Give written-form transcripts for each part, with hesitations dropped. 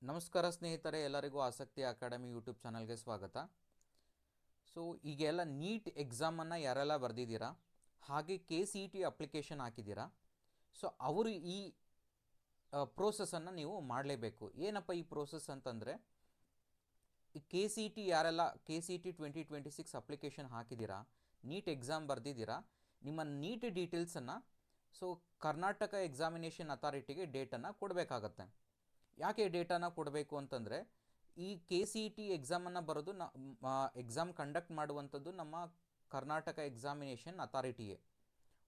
ನಮಸ್ಕಾರ ಸ್ನೇಹಿತರೆ, ಎಲ್ಲರಿಗೂ ಆಸಕ್ತಿ ಅಕಾಡೆಮಿ ಯೂಟ್ಯೂಬ್ ಚಾನಲ್ಗೆ ಸ್ವಾಗತ. ಸೊ ಈಗೆಲ್ಲ ನೀಟ್ ಎಕ್ಸಾಮನ್ನು ಯಾರೆಲ್ಲ ಬರೆದಿದ್ದೀರಾ, ಹಾಗೆ KCET ಅಪ್ಲಿಕೇಶನ್ ಹಾಕಿದ್ದೀರಾ, ಸೊ ಅವರು ಈ ಪ್ರೋಸೆಸನ್ನು ನೀವು ಮಾಡಲೇಬೇಕು. ಏನಪ್ಪ ಈ ಪ್ರೋಸೆಸ್ ಅಂತಂದರೆ, ಈ KCET ಯಾರೆಲ್ಲ KCET 2026 ಅಪ್ಲಿಕೇಶನ್ ಹಾಕಿದ್ದೀರಾ, ನೀಟ್ ಎಕ್ಸಾಮ್ ಬರೆದಿದ್ದೀರಾ, ನಿಮ್ಮ ನೀಟ್ ಡೀಟೇಲ್ಸನ್ನು ಸೊ ಕರ್ನಾಟಕ ಎಕ್ಸಾಮಿನೇಷನ್ ಅಥಾರಿಟಿಗೆ ಡೇಟನ್ನು ಕೊಡಬೇಕಾಗತ್ತೆ. ಯಾಕೆ ಡೇಟಾನ ಕೊಡಬೇಕು ಅಂತಂದರೆ, ಈ KCET ಎಕ್ಸಾಮನ್ನು ಬರೋದು ಎಕ್ಸಾಮ್ ಕಂಡಕ್ಟ್ ಮಾಡುವಂಥದ್ದು ನಮ್ಮ ಕರ್ನಾಟಕ ಎಕ್ಸಾಮಿನೇಷನ್ ಅಥಾರಿಟಿಯೇ.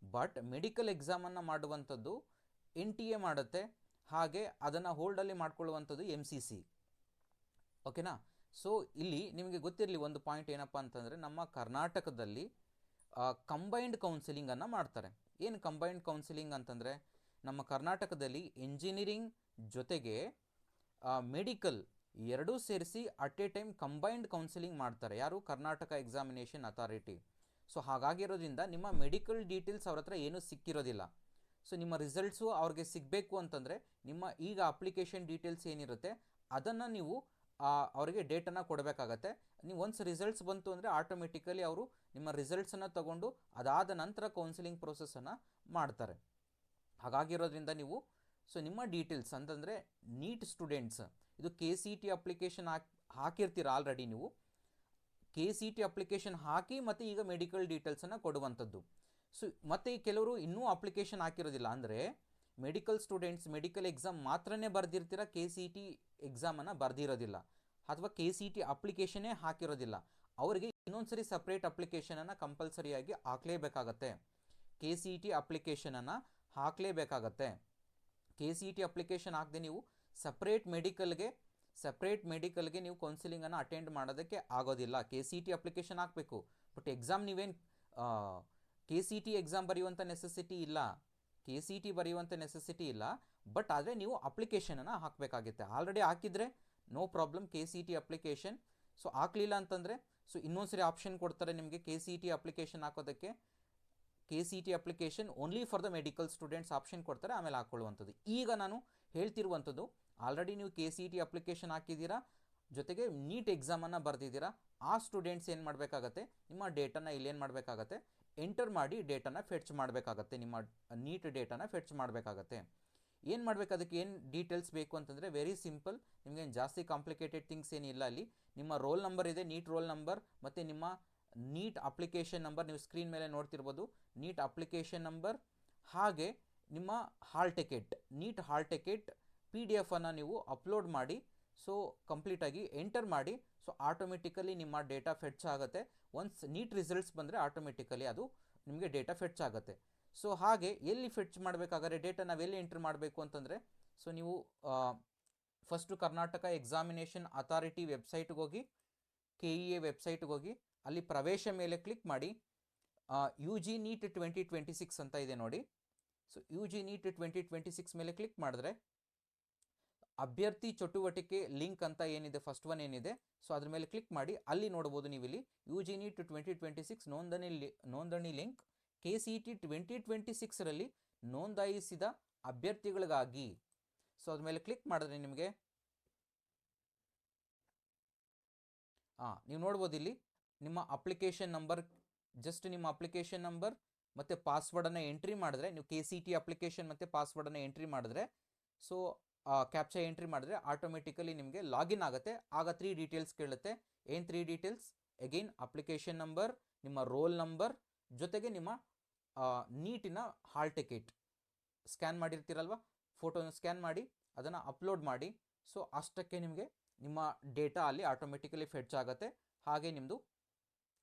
ಬಟ್ ಮೆಡಿಕಲ್ ಎಕ್ಸಾಮನ್ನು ಮಾಡುವಂಥದ್ದು NTA ಮಾಡುತ್ತೆ, ಹಾಗೆ ಅದನ್ನು ಹೋಲ್ಡಲ್ಲಿ ಮಾಡ್ಕೊಳ್ಳುವಂಥದ್ದು MCC. ಓಕೆನಾ? ಸೊ ಇಲ್ಲಿ ನಿಮಗೆ ಗೊತ್ತಿರಲಿ ಒಂದು ಪಾಯಿಂಟ್ ಏನಪ್ಪ ಅಂತಂದರೆ, ನಮ್ಮ ಕರ್ನಾಟಕದಲ್ಲಿ ಕಂಬೈನ್ಡ್ ಕೌನ್ಸಿಲಿಂಗನ್ನು ಮಾಡ್ತಾರೆ. ಏನು ಕಂಬೈನ್ಡ್ ಕೌನ್ಸಿಲಿಂಗ್ ಅಂತಂದರೆ, ನಮ್ಮ ಕರ್ನಾಟಕದಲ್ಲಿ ಇಂಜಿನಿಯರಿಂಗ್ ಜೊತೆಗೆ ಮೆಡಿಕಲ್ ಎರಡೂ ಸೇರಿಸಿ at A time combined counselling ಮಾಡ್ತಾರೆ. ಯಾರು? Karnataka examination authority. ಸೊ ಹಾಗಾಗಿರೋದ್ರಿಂದ ನಿಮ್ಮ ಮೆಡಿಕಲ್ ಡೀಟೇಲ್ಸ್ ಅವ್ರ ಹತ್ರ ಏನೂ ಸಿಕ್ಕಿರೋದಿಲ್ಲ. ಸೊ ನಿಮ್ಮ ರಿಸಲ್ಟ್ಸು ಅವ್ರಿಗೆ ಸಿಗಬೇಕು ಅಂತಂದರೆ, ನಿಮ್ಮ ಈಗ ಅಪ್ಲಿಕೇಶನ್ ಡೀಟೇಲ್ಸ್ ಏನಿರುತ್ತೆ ಅದನ್ನು ನೀವು ಅವರಿಗೆ ಡೇಟನ್ನು ಕೊಡಬೇಕಾಗತ್ತೆ. ನೀವು ಒನ್ಸ್ ರಿಸಲ್ಟ್ಸ್ ಬಂತು ಅಂದರೆ ಆಟೋಮೆಟಿಕಲಿ ಅವರು ನಿಮ್ಮ ರಿಸಲ್ಟ್ಸನ್ನು ತಗೊಂಡು ಅದಾದ ನಂತರ ಕೌನ್ಸಿಲಿಂಗ್ ಪ್ರೋಸೆಸ್ಸನ್ನು ಮಾಡ್ತಾರೆ. ಹಾಗಾಗಿರೋದ್ರಿಂದ ನೀವು ಸೊ ನಿಮ್ಮ ಡೀಟೇಲ್ಸ್ ಅಂತಂದರೆ ನೀಟ್ ಸ್ಟೂಡೆಂಟ್ಸ್ ಇದು KCET ಅಪ್ಲಿಕೇಶನ್ ಹಾಕಿರ್ತೀರ ಆಲ್ರೆಡಿ. ನೀವು KCET ಅಪ್ಲಿಕೇಶನ್ ಹಾಕಿ ಮತ್ತು ಈಗ ಮೆಡಿಕಲ್ ಡೀಟೇಲ್ಸನ್ನು ಕೊಡುವಂಥದ್ದು. ಸೊ ಮತ್ತು ಕೆಲವರು ಇನ್ನೂ ಅಪ್ಲಿಕೇಶನ್ ಹಾಕಿರೋದಿಲ್ಲ, ಅಂದರೆ ಮೆಡಿಕಲ್ ಸ್ಟೂಡೆಂಟ್ಸ್ ಮೆಡಿಕಲ್ ಎಕ್ಸಾಮ್ ಮಾತ್ರನೇ ಬರೆದಿರ್ತೀರ, KCET ಎಕ್ಸಾಮನ್ನು ಬರೆದಿರೋದಿಲ್ಲ ಅಥವಾ KCET ಅಪ್ಲಿಕೇಶನ್ನೇ ಹಾಕಿರೋದಿಲ್ಲ. ಅವರಿಗೆ ಇನ್ನೊಂದ್ಸರಿ ಸಪ್ರೇಟ್ ಅಪ್ಲಿಕೇಶನನ್ನು ಕಂಪಲ್ಸರಿಯಾಗಿ ಹಾಕಲೇಬೇಕಾಗತ್ತೆ. KCET ಅಪ್ಲಿಕೇಶನನ್ನು ಹಾಕಲೇಬೇಕಾಗತ್ತೆ. KCET ಅಪ್ಲಿಕೇಶನ್ ಹಾಕದೆ ನೀವು ಸಪ್ರೇಟ್ ಮೆಡಿಕಲ್ಗೆ ನೀವು ಕೌನ್ಸಿಲಿಂಗನ್ನು ಅಟೆಂಡ್ ಮಾಡೋದಕ್ಕೆ ಆಗೋದಿಲ್ಲ. KCET ಅಪ್ಲಿಕೇಶನ್ ಹಾಕಬೇಕು, ಬಟ್ ಎಕ್ಸಾಮ್ ನೀವೇನು KCET ಎಕ್ಸಾಮ್ ಬರೆಯುವಂಥ ನೆಸೆಸಿಟಿ ಇಲ್ಲ, KCET ಬರೆಯುವಂಥ ನೆಸೆಸಿಟಿ ಇಲ್ಲ. ಬಟ್ ಆದರೆ ನೀವು ಅಪ್ಲಿಕೇಶನನ್ನು ಹಾಕಬೇಕಾಗುತ್ತೆ. ಆಲ್ರೆಡಿ ಹಾಕಿದರೆ no problem KCET application. So ಹಾಕಲಿಲ್ಲ ಅಂತಂದರೆ ಸೊ ಇನ್ನೊಂದ್ಸರಿ ಆಪ್ಷನ್ ಕೊಡ್ತಾರೆ ನಿಮಗೆ KCET ಅಪ್ಲಿಕೇಶನ್ ಹಾಕೋದಕ್ಕೆ. KCET application only for the medical students option ಕೊಡ್ತಾರೆ, ಆಮೇಲೆ ಹಾಕ್ಕೊಳ್ಳುವಂಥದ್ದು. ಈಗ ನಾನು ಹೇಳ್ತಿರುವಂಥದ್ದು ಆಲ್ರೆಡಿ ನೀವು KCET ಅಪ್ಲಿಕೇಶನ್ ಹಾಕಿದ್ದೀರಾ, ಜೊತೆಗೆ ನೀಟ್ ಎಕ್ಸಾಮನ್ನು ಬರೆದಿದ್ದೀರಾ, ಆ ಸ್ಟೂಡೆಂಟ್ಸ್ ಏನು ಮಾಡಬೇಕಾಗತ್ತೆ, ನಿಮ್ಮ ಡೇಟನ್ನು ಇಲ್ಲೇನು ಮಾಡಬೇಕಾಗತ್ತೆ, ಎಂಟರ್ ಮಾಡಿ ಡೇಟನ್ನು ಫೆಚ್ ಮಾಡಬೇಕಾಗತ್ತೆ. ನಿಮ್ಮ ನೀಟ್ ಡೇಟನ್ನು ಫೆಚ್ ಮಾಡಬೇಕಾಗತ್ತೆ. ಏನು ಮಾಡಬೇಕು, ಅದಕ್ಕೆ ಏನು ಡೀಟೇಲ್ಸ್ ಬೇಕು ಅಂತಂದರೆ ವೆರಿ ಸಿಂಪಲ್, ನಿಮಗೇನು ಜಾಸ್ತಿ ಕಾಂಪ್ಲಿಕೇಟೆಡ್ ಥಿಂಗ್ಸ್ ಏನಿಲ್ಲ. ಅಲ್ಲಿ ನಿಮ್ಮ ರೋಲ್ ನಂಬರ್ ಇದೆ, ನೀಟ್ ರೋಲ್ ನಂಬರ್, ಮತ್ತು ನಿಮ್ಮ ನೀಟ್ ಅಪ್ಲಿಕೇಶನ್ ನಂಬರ್ ನೀವು ಸ್ಕ್ರೀನ್ ಮೇಲೆ ನೋಡ್ತಿರ್ಬೋದು. ನೀಟ್ ಅಪ್ಲಿಕೇಶನ್ ನಂಬರ್ ಹಾಗೆ ನಿಮ್ಮ hall ticket, NEET hall ticket PDF ಅನ್ನು ನೀವು ಅಪ್ಲೋಡ್ ಮಾಡಿ ಸೊ ಕಂಪ್ಲೀಟಾಗಿ ಎಂಟರ್ ಮಾಡಿ. ಸೊ ಆಟೋಮೆಟಿಕಲಿ ನಿಮ್ಮ ಡೇಟಾ ಫೆಚ್ ಆಗುತ್ತೆ. ಒನ್ಸ್ ನೀಟ್ ರಿಸಲ್ಟ್ಸ್ ಬಂದರೆ ಆಟೋಮೆಟಿಕಲಿ ಅದು ನಿಮಗೆ ಡೇಟಾ ಫೆಚ್ ಆಗುತ್ತೆ. ಸೊ ಹಾಗೆ ಎಲ್ಲಿ ಫೆಚ್ ಮಾಡಬೇಕಾದ್ರೆ ಡೇಟಾ ನಾವೆಲ್ಲಿ ಎಂಟ್ರ್ ಮಾಡಬೇಕು ಅಂತಂದರೆ, ಸೊ ನೀವು ಫಸ್ಟು ಕರ್ನಾಟಕ ಎಕ್ಸಾಮಿನೇಷನ್ ಅಥಾರಿಟಿ ವೆಬ್ಸೈಟ್ಗೆ ಹೋಗಿ, KEA ವೆಬ್ಸೈಟ್ಗೆ ಹೋಗಿ, ಅಲ್ಲಿ ಪ್ರವೇಶ ಮೇಲೆ ಕ್ಲಿಕ್ ಮಾಡಿ. UG NEET 2026 ಅಂತ ಇದೆ ನೋಡಿ. ಸೊ UG NEET 2026 ಮೇಲೆ ಕ್ಲಿಕ್ ಮಾಡಿದ್ರೆ ಅಭ್ಯರ್ಥಿ ಚಟುವಟಿಕೆ ಲಿಂಕ್ ಅಂತ ಏನಿದೆ, ಫಸ್ಟ್ ಒನ್ ಏನಿದೆ, ಸೊ ಅದ್ರ ಮೇಲೆ ಕ್ಲಿಕ್ ಮಾಡಿ. ಅಲ್ಲಿ ನೋಡ್ಬೋದು ನೀವು ಇಲ್ಲಿ UG NEET 2026 ನೋಂದಣಿ ಲಿಂಕ್ KCET 2026ರಲ್ಲಿ ನೋಂದಾಯಿಸಿದ ಅಭ್ಯರ್ಥಿಗಳಿಗಾಗಿ. ಸೊ ಅದ್ರ ಮೇಲೆ ಕ್ಲಿಕ್ ಮಾಡಿದ್ರೆ ನಿಮಗೆ ನೀವು ನೋಡ್ಬೋದು ಇಲ್ಲಿ ನಿಮ್ಮ ಅಪ್ಲಿಕೇಶನ್ ನಂಬರ್, ಜಸ್ಟ್ ನಿಮ್ಮ ಅಪ್ಲಿಕೇಶನ್ ನಂಬರ್ ಮತ್ತು ಪಾಸ್ವರ್ಡನ್ನು ಎಂಟ್ರಿ ಮಾಡಿದ್ರೆ, ನೀವು KCET ಅಪ್ಲಿಕೇಶನ್ ಮತ್ತು ಪಾಸ್ವರ್ಡನ್ನು ಎಂಟ್ರಿ ಮಾಡಿದ್ರೆ, ಸೊ ಕ್ಯಾಪ್ಚಾ ಎಂಟ್ರಿ ಮಾಡಿದ್ರೆ ಆಟೋಮೆಟಿಕಲಿ ನಿಮಗೆ ಲಾಗಿನ್ ಆಗುತ್ತೆ. ಆಗ 3 ಡೀಟೇಲ್ಸ್ ಕೇಳುತ್ತೆ. ಏನು 3 ಡೀಟೇಲ್ಸ್? ಅಗೈನ್ ಅಪ್ಲಿಕೇಶನ್ ನಂಬರ್, ನಿಮ್ಮ ರೋಲ್ ನಂಬರ್, ಜೊತೆಗೆ ನಿಮ್ಮ ನೀಟಿನ ಹಾಲ್ ಟಿಕೆಟ್ ಸ್ಕ್ಯಾನ್ ಮಾಡಿರ್ತೀರಲ್ವ, ಫೋಟೋನ ಸ್ಕ್ಯಾನ್ ಮಾಡಿ ಅದನ್ನು ಅಪ್ಲೋಡ್ ಮಾಡಿ. ಸೊ ಅಷ್ಟಕ್ಕೆ ನಿಮಗೆ ನಿಮ್ಮ ಡೇಟಾ ಅಲ್ಲಿ ಆಟೋಮೆಟಿಕಲಿ ಫೆಚ್ ಆಗುತ್ತೆ. ಹಾಗೆ ನಿಮ್ಮದು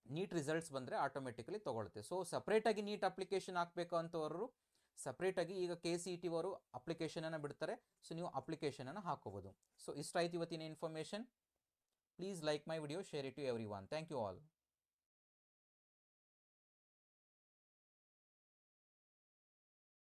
ನೀಟ್ ರಿಸಲ್ಟ್ಸ್ ಬಂದರೆ ಆಟೋಮೆಟಿಕಲಿ ತೊಗೊಳುತ್ತೆ. ಸೊ ಸಪ್ರೇಟಾಗಿ ನೀಟ್ ಅಪ್ಲಿಕೇಶನ್ ಹಾಕಬೇಕು ಅಂತವರು ಸಪ್ರೇಟಾಗಿ ಈಗ KCET ಅವರು ಅಪ್ಲಿಕೇಶನನ್ನು ಬಿಡ್ತಾರೆ. ಸೊ ನೀವು ಅಪ್ಲಿಕೇಶನನ್ನು ಹಾಕೋಬೋದು. ಸೊ ಇಷ್ಟ ಆಯ್ತು ಇವತ್ತಿನ information. Please like my video, share it to everyone. Thank you all.